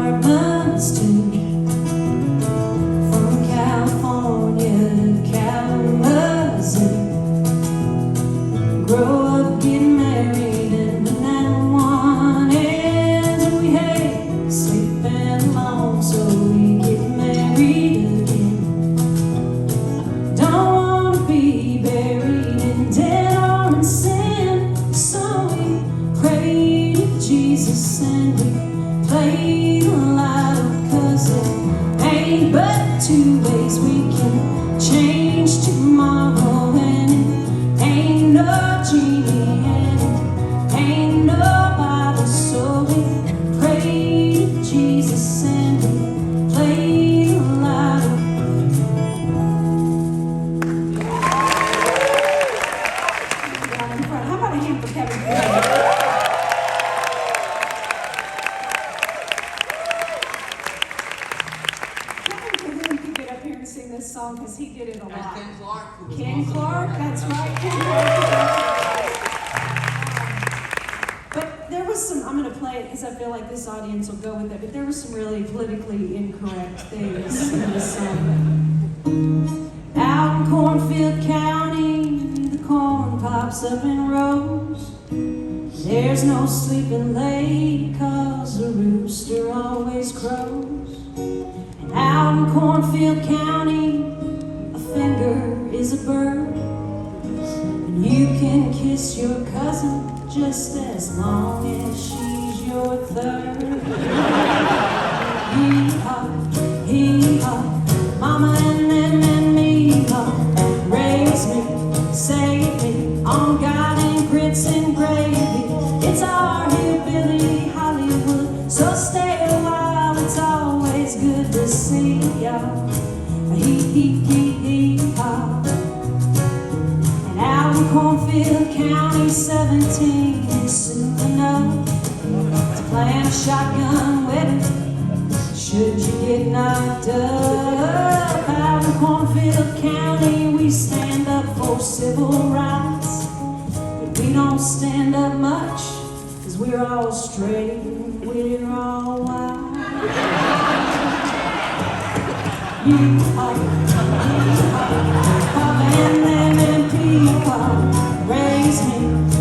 apartments too. From California to Kalamazoo. Grow up, get married, and when that one ends, we hate sleeping alone, so we get married again. Don't wanna be buried in debt or in sin, so we pray to Jesus and we play the loud, 'cause it ain't but two ways we can change tomorrow, and it ain't no genie and it ain't no Bible, so we pray to Jesus and we play the loud. How about a hand for Kevin? Kevin could get up here and sing this song because he did it a lot. Ken Clark. Ken Clark, that's right. Ken Clark. But there was some, I'm going to play it because I feel like this audience will go with it, but there were some really politically incorrect things in this song. Out in Cornfield County, the corn pops up in rows. There's no sleeping late, 'cause the rooster always crows. And out in Cornfield County, a finger is a bird, and you can kiss your cousin just as long as she's your third. Hee-haw, hee-haw, mama and them and me, raise me, save me, on God and grits and gravy. It's our hillbilly Hollywood, so stay a while, it's always good to see y'all. Hee-hee-hee-hee-haw. And out in Cornfield County, 17 is soon enough to plan a shotgun wedding should you get knocked up. Out in Cornfield County, we stand up for civil rights, but we don't stand up much, 'cause we're all straight and we're all white. Yeehaw, Papa and them and people, raise me,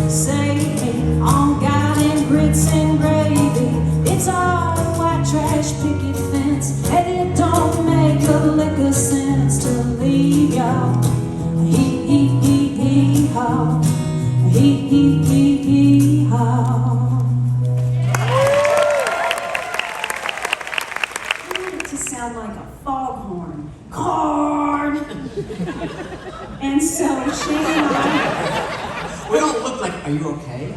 save me, on God and grits and gravy. It's all white trash picket fence, and it don't make a lick of sense to leave y'all. Hee-hee-hee-hee-haw, hee-hee-hee-hee-haw. To sound like a foghorn. Corn! And so Shane and I, We don't look like, are you okay?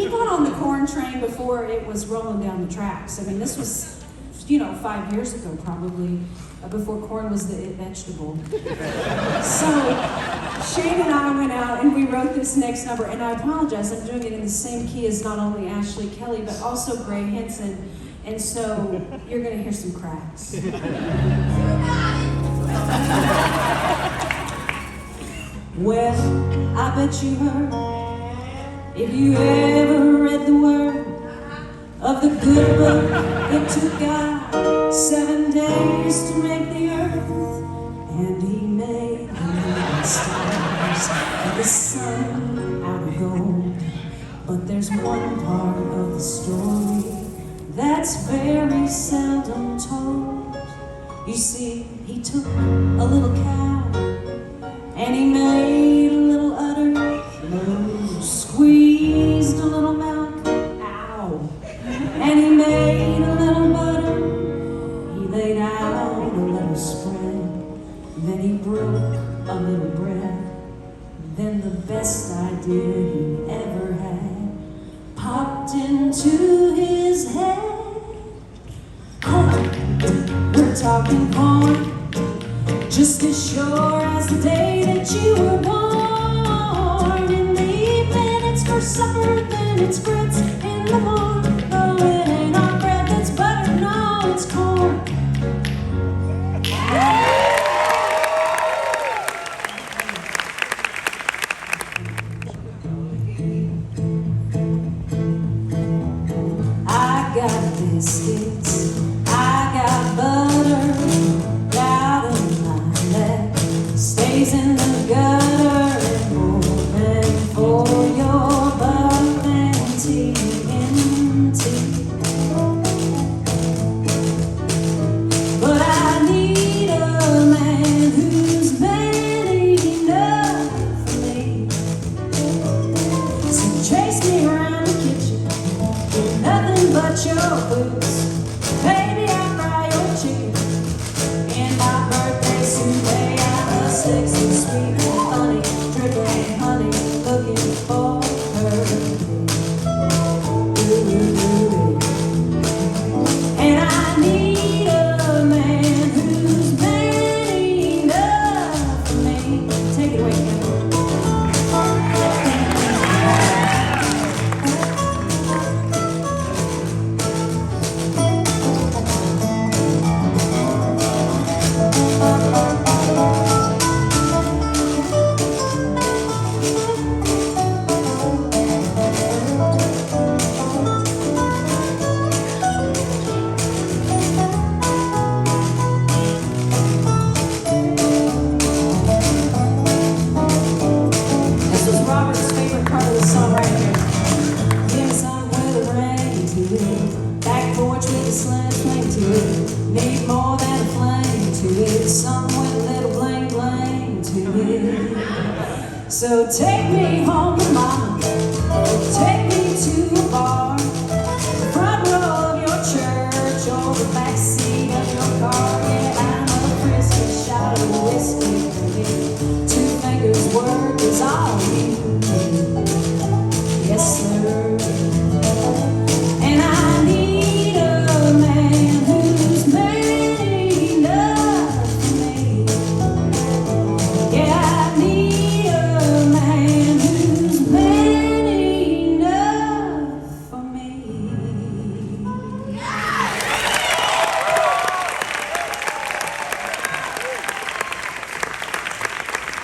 he got on the corn train before it was rolling down the tracks. I mean, this was, 5 years ago probably, before corn was the it vegetable. So Shane and I went out and we wrote this next number, and I apologize, I'm doing it in the same key as not only Ashley Kelly, but also Gray Henson. And so you're going to hear some cracks. Well, I bet you heard, if you ever read the word of the good book, it took God 7 days to make the earth, and he made the stars and the sun out of gold. But there's one part of the story that's very seldom told. You see, he took a little cow and he made a little udder, squeezed a little milk, ow, and he made a little butter. He laid out a little spread, then he broke a little bread. Then the best idea he ever had popped into his head. Corn, we're talking corn, just as sure as the day that you were born. In the evening it's for supper, then it's grits in the morning. Oh, it ain't our bread that's buttered, no, it's corn. I got biscuits, I got butter out of my lap, stays in the gutter and more than for your buck and TNT. But I need a man who's man enough for me. So chase me around the kitchen with nothing but your boots. Baby, I fry your chicken in my birthday souffle. I'm a sexy, sweet, and funny, dripping honey, looking for her. And I need a man who's man enough for me. Take it away, Kevin. This was Robert's favorite part of the song right here. Give me some with a ring to it. Back porch with a slant flame to it. Need more than a flame to it. Some with a little bling bling to it. So take me home to mama. Take me to a bar. The front row of your church or the back seat of your car. Yeah, I'm a frisky shot of whiskey. Two fingers work is all you need. Yes, sir. And I need a man who's man enough for me. Yeah, I need a man who's man enough for me.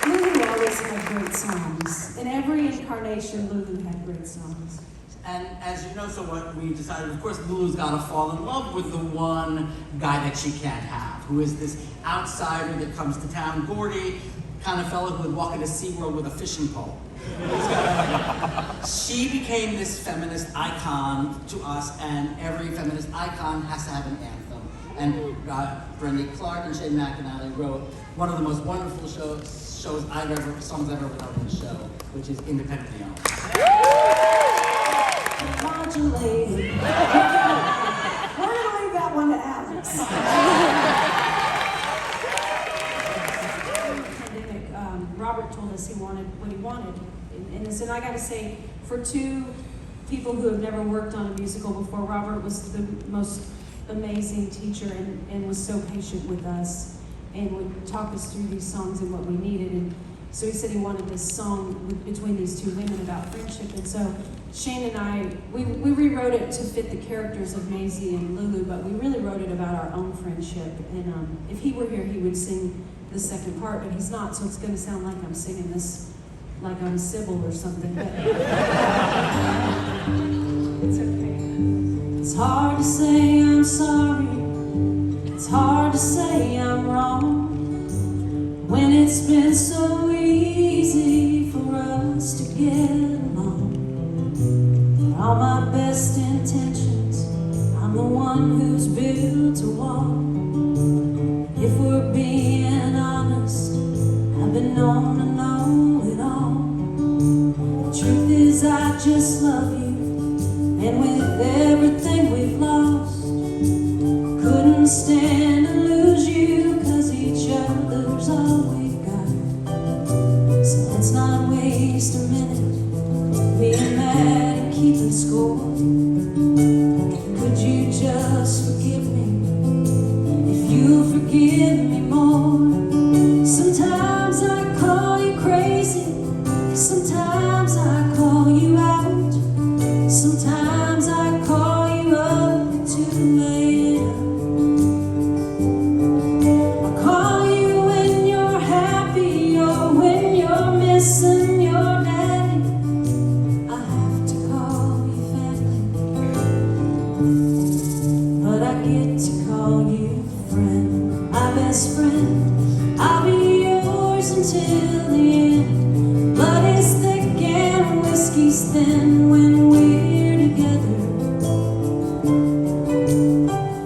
Lulu always had great songs. In every incarnation, Lulu had great songs. And as you know, so what we decided, of course, Lulu's got to fall in love with the one guy that she can't have, who is this outsider that comes to town, Gordy, kind of fellow who would walk into SeaWorld with a fishing pole. She became this feminist icon to us, and every feminist icon has to have an anthem. And Brandy Clark and Shane McAnally wrote one of the most wonderful songs I've ever heard on the show, which is Independently Owned. Modulated. We're gonna leave that one to Alex. During the pandemic, Robert told us he wanted what he wanted in this, and I gotta say, for two people who have never worked on a musical before, Robert was the most amazing teacher and was so patient with us and would talk us through these songs and what we needed. And so he said he wanted this song between these two women about friendship. And so Shane and I, we rewrote it to fit the characters of Maisie and Lulu, but we really wrote it about our own friendship. And if he were here, he would sing the second part, but he's not, so it's going to sound like I'm singing this like I'm Sybil or something. But it's okay. It's hard to say I'm sorry. It's hard to say I'm wrong when it's been so easy for us to get along. For all my best intentions, I'm the one who's built a wall. If we're being honest, I've been known to know it all. The truth is I just love you, and with everything we've lost, couldn't stand to lose you, 'cause each other's all we've got. So let's not waste a minute being mad and keeping score. Could you just forgive me if you forgive me more? Sometimes I call you crazy, sometimes I call you out, sometimes I call you up to late. I call you when you're happy or when you're missing your daddy. I have to call you family. but I get to call you friend, my best friend. I'll be yours until the end. Blood is thick and whiskey's thin when we're together.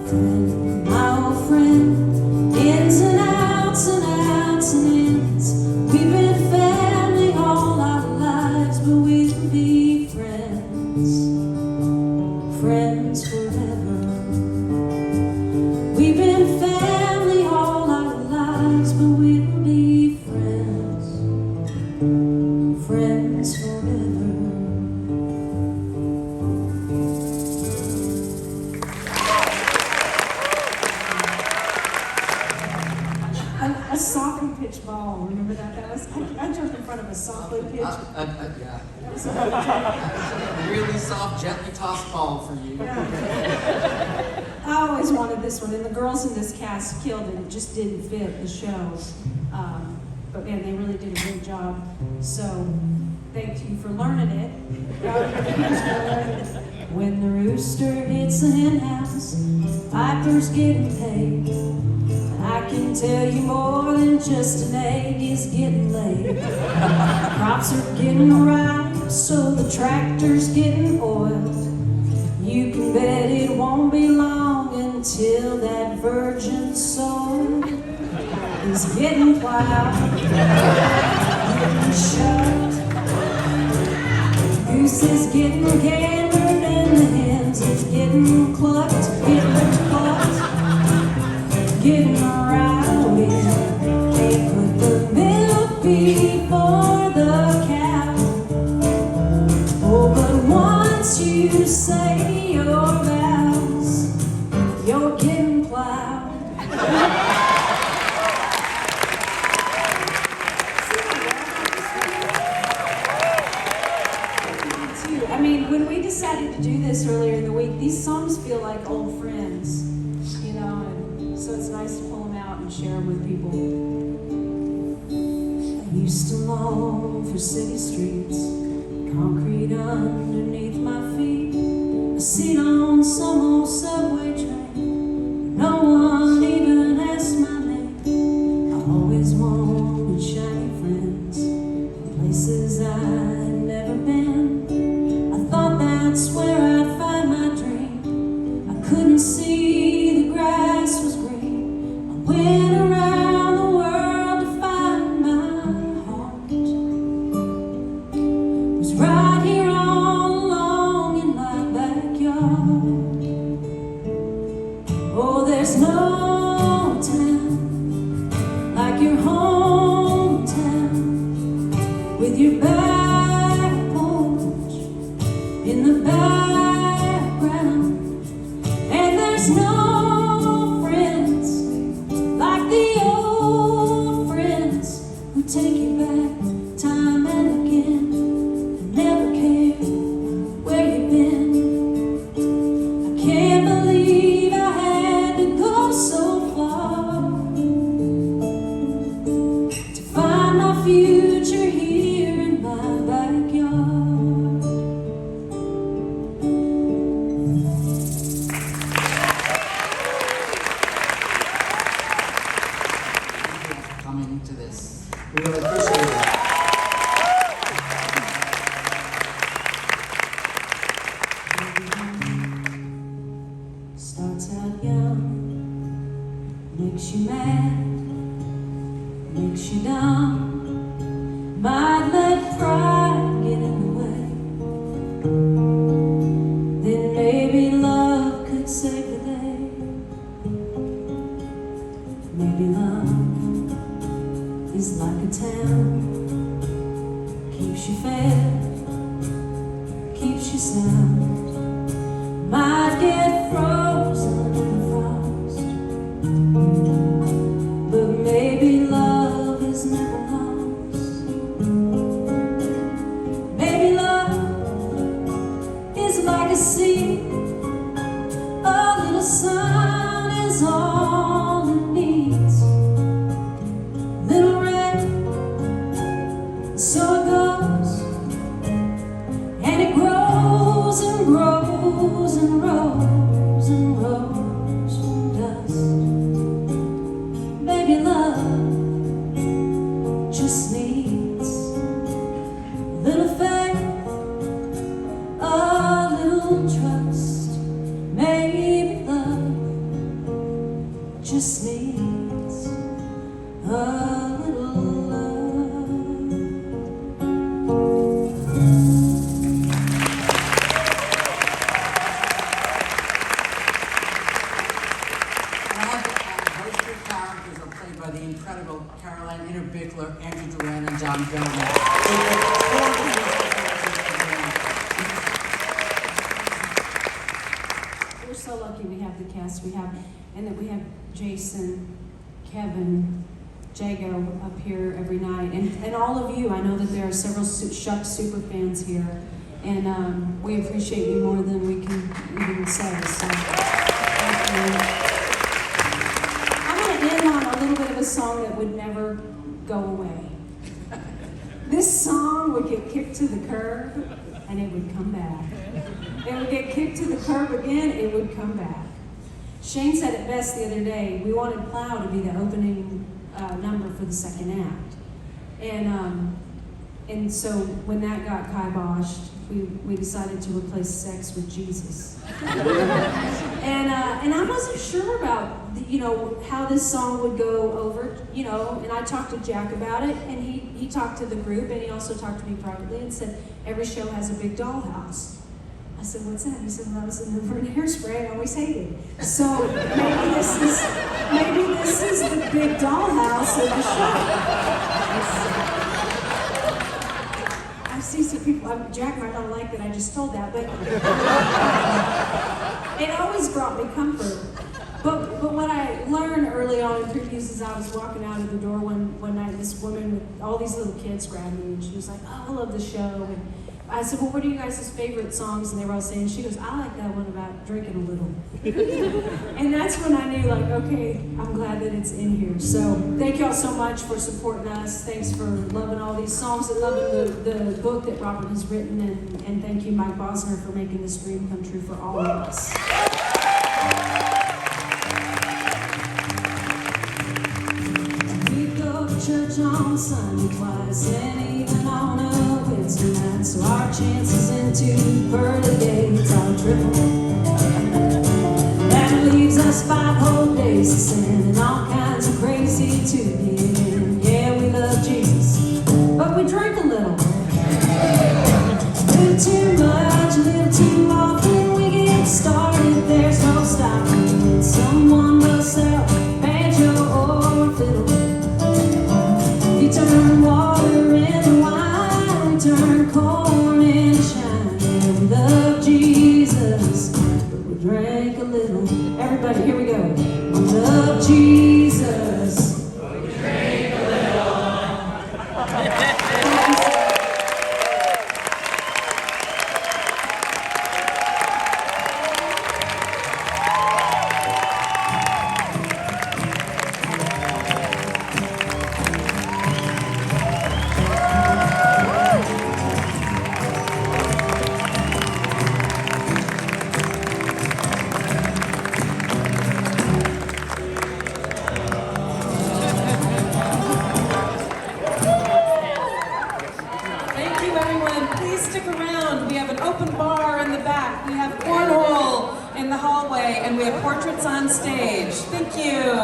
Friend, my old friend, ins and outs and outs and ins. We've been family all our lives, but we'll be friends, friends forever. We've been family all our lives, but we'll be friends, friends forever. A softly pitched ball, remember that? I jumped in front of a softly pitched. Yeah. A really soft, gently tossed ball for you. I always wanted this one, and the girls in this cast killed it. It just didn't fit the show. But man, they really did a great job. So thank you for learning it. When the rooster hits the hen house, Piper's getting paid. I can tell you more than just an egg is getting laid. Crops are getting ripe, so the tractor's getting oiled. You can bet it won't be long until that virgin soil is getting plowed, getting shucked. Goose is getting gathered and the hens is getting clucked, getting rowdy. They put the milk before the cow. Oh, but once you say your vows, you're getting plowed. I mean, when we decided to do this earlier in the week, these songs feel like old friends, you know, and so it's nice to pull them out and share them with people. I used to long for city streets, concrete underneath my feet, a seat on some old subway train. No one even asked my name. I always wanted shiny friends in places I'd never been. I thought that's where I'd find my dream. I couldn't see the grass was green. I went around the world to find my heart. It was right here all along in my backyard. Oh, there's no town like your hometown, with your back porch in the background. And there's no friends like the old friends who take you back time and again and never care where you've been. I can't believe I had to go so far to find my future here in my backyard. Coming to this. We really appreciate it. Starts out young, makes you mad, makes you dumb, might let pride get in the way. Then maybe love could save the day. Maybe love is like a town, keeps you fed, keeps you sound, might get frozen in the frost, but maybe love is never lost. Maybe love is like a sea, a little sun is all it needs. Little rain, so it goes, and it grows and grows and grows. just needs a little love. Most of the characters are played by the incredible Caroline Inner-Bickler, Andrew Duran, and John Gilman. We're so lucky we have the cast we have, and that we have Jason, Kevin, Jago up here every night, and all of you. I know that there are several Shucked super fans here, and we appreciate you more than we can even say. So, thank you. I'm going to end on a little bit of a song that would never go away. This song would get kicked to the curb, and it would come back. It would get kicked to the curb again, it would come back. Shane said it best the other day. We wanted Plow to be the opening number for the second act. And so when that got kiboshed, we decided to replace sex with Jesus. And I wasn't sure about how this song would go over, and I talked to Jack about it, and he talked to the group, and he also talked to me privately and said, every show has a big dollhouse. I said, what's that? He said, well, that was the number in Hairspray I always hated. So maybe this is the big dollhouse of the show. I see some people, Jack might not like that I just told that, but it always brought me comfort. But what I learned early on in previews is I was walking out of the door one night, this woman with all these little kids grabbed me, and she was like, oh, I love the show. And I said, well, what are you guys' favorite songs? And they were all saying, she goes, I like that one about drinking a little. And that's when I knew, like, okay, I'm glad that it's in here. So thank y'all so much for supporting us. Thanks for loving all these songs and loving the book that Robert has written. And thank you, Mike Bosner, for making this dream come true for all of us. We go to church on Sunday twice, and even on a Wednesday night, so our chances into pearly gates are triple. That leaves us 5 whole days to sin and all kinds of crazy to give in. Yeah, we love Jesus, but we drink a little. A little too much, a little too often. We get started, there's no stopping. Someone busts out banjo or fiddle. You turn water into wine, we turn corn into shine. Yeah, we love Jesus, but we drank a little. Everybody, here we go. We love Jesus, but we drank a little. And we have portraits on stage. Thank you.